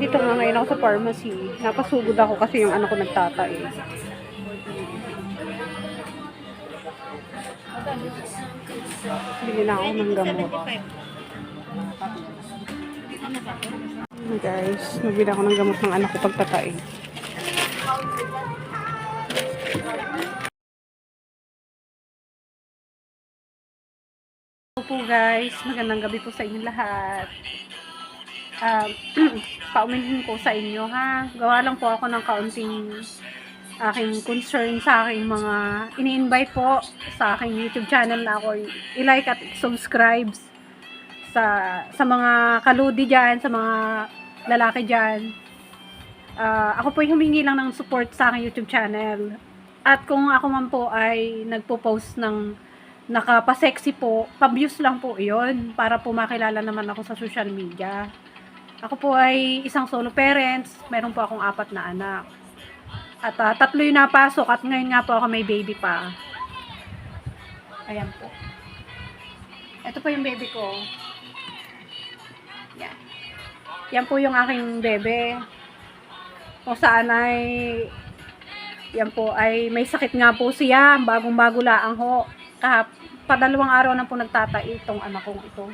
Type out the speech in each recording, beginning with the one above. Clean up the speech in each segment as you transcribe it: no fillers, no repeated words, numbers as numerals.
Dito nga ngayon ako sa pharmacy. Napasugod ako kasi yung anak ko nagtatay. Bili na ako ng gamot. Guys, nabili ako ng gamot ng anak ko pagtatay. Hello po guys, magandang gabi po sa inyo lahat. Pauminhin ko sa inyo ha. Gawa lang po ako ng kaunting aking concern sa aking mga ini-invite po sa aking YouTube channel na ako i-like at subscribe sa mga kaludi dyan, sa mga lalaki dyan. Ako po humingi lang ng support sa aking YouTube channel. At kung ako man po ay nagpo-post ng nakapasexy po, pa-views lang po yun para po makilala naman ako sa social media. Ako po ay isang solo parents, meron po akong 4 na anak. At 3 yung napasok at ngayon nga po ako may baby pa. Ayan po. Ito po yung baby ko. Yan. Yan po yung aking bebe. Kung saan ay yan po ay may sakit nga po siya. Bagong-bago laang ho. Pa2 araw na po nagtatai itong anak kong ito.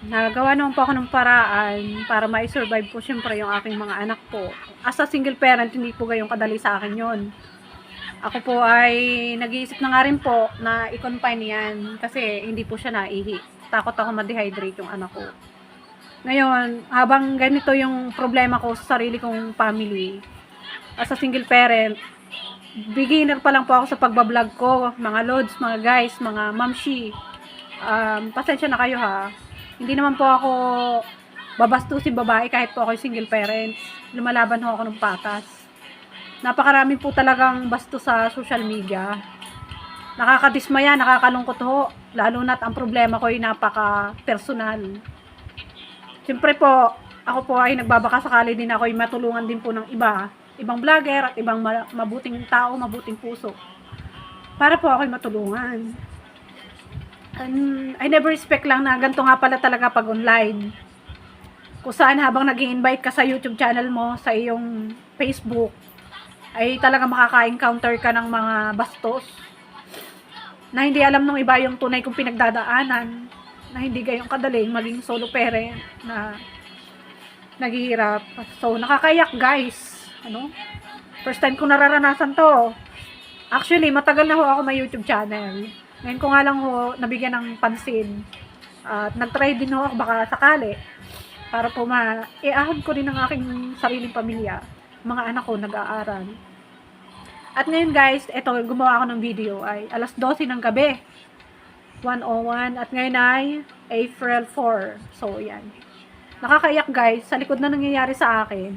Nagawa naman po ako ng paraan para ma-survive po syempre yung aking mga anak po. As a single parent, hindi po gayong kadali sa akin yon. Ako po ay nag-iisip na nga rin po na i-confine yan kasi hindi po siya naihi. Takot ako ma-dehydrate yung anak ko. Ngayon, habang ganito yung problema ko sa sarili kong family, as a single parent, beginner pa lang po ako sa pagbablog ko, mga lods, mga guys, mga mamshi. Pasensya na kayo ha. Hindi naman po ako babastusin babae kahit po ako single parents. Lumalaban ho ako ng patas. Napakarami po talagang basto sa social media. Nakakadismaya, nakakalungkot ho. Lalo na't ang problema ko ay napaka-personal. Siyempre po, ako po ay nagbabaka sakali din ako ay matulungan din po ng ibang vlogger at ibang mabuting tao, mabuting puso. Para po ako ay matulungan. I never expect lang na ganito nga pala talaga pag online. Kung saan habang nag-i-invite ka sa YouTube channel mo, sa iyong Facebook, ay talaga makaka-encounter ka ng mga bastos na hindi alam nung iba yung tunay kong pinagdadaanan, na hindi gayong kadaling maging solo parent na naghihirap. So, nakakayak guys. First time ko nararanasan to. Actually, matagal na ho ako may YouTube channel. Ngayon ko nga lang ho, nabigyan ng pansin. At nag-try din ho ako, baka sakali. Para po iahon ko rin ang aking sariling pamilya. Mga anak ko nag-aaral. At ngayon guys, eto, gumawa ako ng video ay alas 12 ng gabi. 1:01. At ngayon ay April 4. So, yan. Nakakaiyak guys, sa likod na nangyayari sa akin.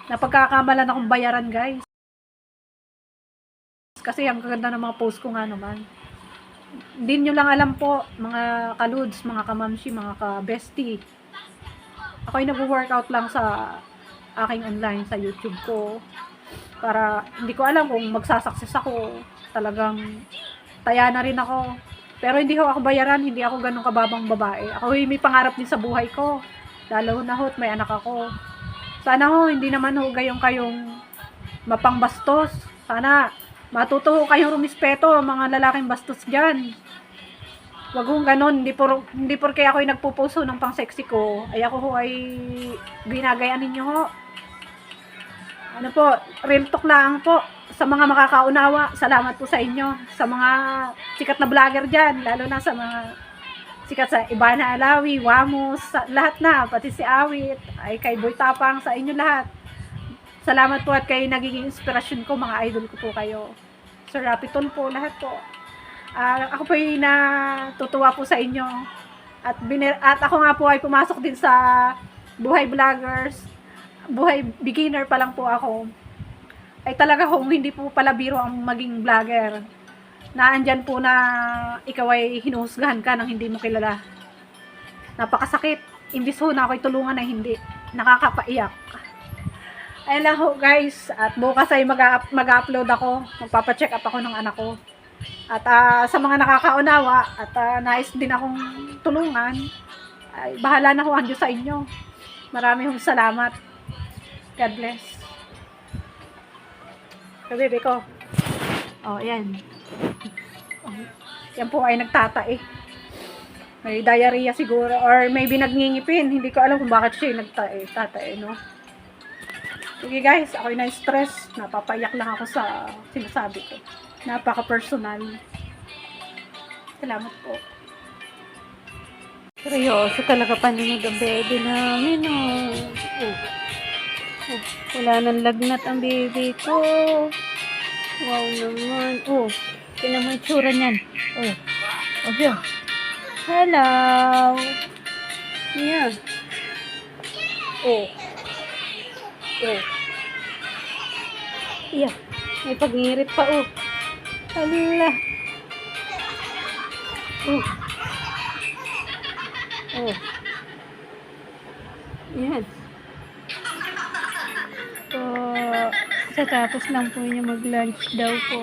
Napagkakamalan akong bayaran guys. Kasi ang gaganda ng mga post ko nga naman. Hindi nyo lang alam po, mga kaludes, mga kamamshi, mga ka-bestie. Ako ay nag-workout lang sa aking online sa YouTube ko. Para, hindi ko alam kung magsasucess ako. Talagang, taya na rin ako. Pero hindi ho ako bayaran, hindi ako ganun kababang babae. Ako ay may pangarap din sa buhay ko. Lalo na ho't may anak ako. Sana ho, hindi naman ho kayong mapangbastos. Sana, matuto ho kayong rumispeto, mga lalaking bastos dyan. Wag hong ganon, hindi porke ako ay nagpupuso ng pang sexy ko, ay ako ho ay ginagayan ninyo ho. Ano po, real talk lang po. Sa mga makakaunawa, salamat po sa inyo. Sa mga sikat na vlogger dyan, lalo na sa mga sikat sa Ivana Alawi, Wamos, lahat na, pati si Awit, ay kay Boy Tapang, sa inyo lahat. Salamat po at kayo nagiging inspirasyon ko, mga idol ko po kayo. Sir Rapitol po, lahat po. Ako po ay natutuwa po sa inyo. At ako nga po ay pumasok din sa Buhay Vloggers. Buhay beginner pa lang po ako. Ay talaga kung hindi po pala biro ang maging vlogger. Naandyan po na ikaw ay hinuhusgahan ka ng hindi mo kilala. Napakasakit. Imbis ho na ako'y tulungan na hindi. Nakakapaiyak. Ayun lang ho guys. At bukas ay mag-upload ako. Magpapacheck up ako ng anak ko. At sa mga nakakaunawa at nais din akong tulungan, ay bahala na ho ang Diyos sa inyo. Maraming salamat. God bless. Bebe ko. Oh, yan. Oh, yan po ay nagtatae. May diarrhea siguro or maybe nagngingipin. Hindi ko alam kung bakit siya tatae, no? Sige guys, ako'y na-stress. Napapayak lang ako sa sinasabi ko. Napaka-personal. Salamat po. Seryoso talaga paninig ang baby namin, oh. Oh. Wala nang lagnat ang baby ko. Wow naman. Oh, tinan mo yung tsura niyan. Oh, oh, yun. Hello. Yeah. Oh. Oh. Yeah. May pagngirit pa, oh. Hala. Oh. Oh. Yan. So, katapos lang po niya mag-lunch daw po.